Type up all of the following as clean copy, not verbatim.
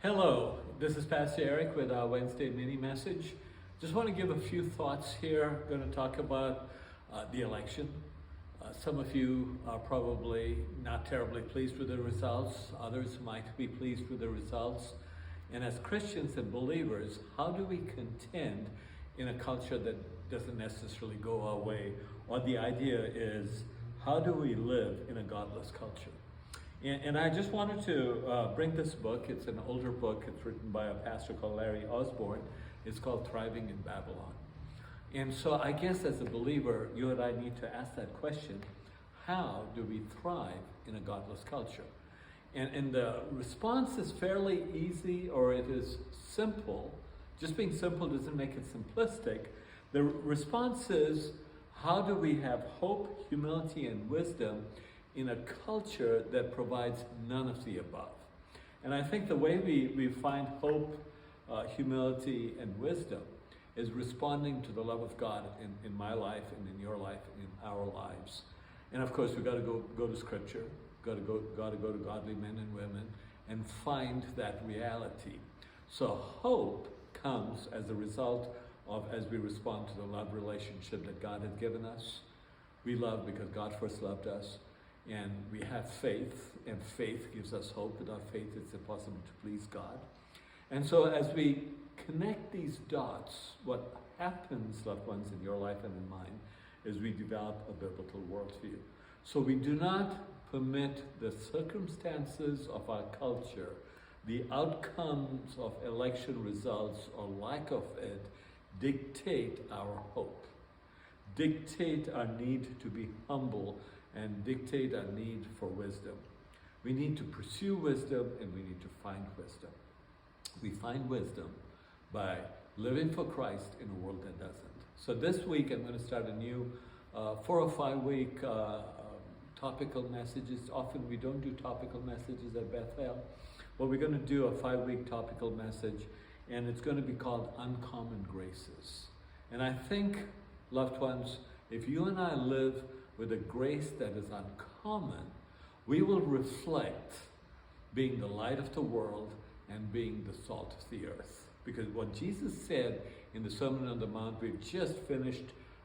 Hello, this is Pastor Eric with our Wednesday mini message. Just want to give a few thoughts here. Going to talk about the election. Some of you are probably not terribly pleased with the results. Others might be pleased with the results. And as Christians and believers, how do we contend in a culture that doesn't necessarily go our way? Or the idea is, how do we live in a godless culture? And I just wanted to bring this book. It's an older book. It's written by a pastor called Larry Osborne. It's called Thriving in Babylon. And so I guess as a believer, you and I need to ask that question: how do we thrive in a godless culture? And the response is fairly easy, or it is simple. Just being simple doesn't make it simplistic. The response is, how do we have hope, humility, and wisdom in a culture that provides none of the above? And I think the way we find hope, humility, and wisdom is responding to the love of God in my life and in your life and in our lives. And of course, we've got to go to Scripture, got to go to godly men and women and find that reality. So hope comes as a result of, as we respond to the love relationship that God has given us. We love because God first loved us. And we have faith, and faith gives us hope. Without faith, it's impossible to please God. And so as we connect these dots, what happens, loved ones, in your life and in mine, is we develop a biblical worldview. So we do not permit the circumstances of our culture, the outcomes of election results or lack of it, dictate our hope, dictate our need to be humble, and dictate our need for wisdom. We need to pursue wisdom, and we need to find wisdom. We find wisdom by living for Christ in a world that doesn't. So this week I'm going to start a new 4 or 5 week topical messages. Often we don't do topical messages at Bethel, but we're going to do a 5-week topical message, and it's going to be called Uncommon Graces. And I think, loved ones, if you and I live with a grace that is uncommon, we will reflect being the light of the world and being the salt of the earth. Because what Jesus said in the Sermon on the Mount, we've just finished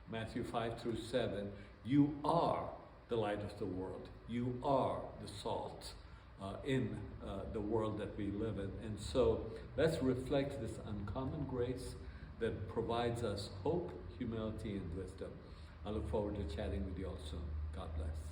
Matthew 5 through 7, you are the light of the world. You are the salt in the world that we live in. And so let's reflect this uncommon grace that provides us hope, humility, and wisdom. I look forward to chatting with you all soon. God bless.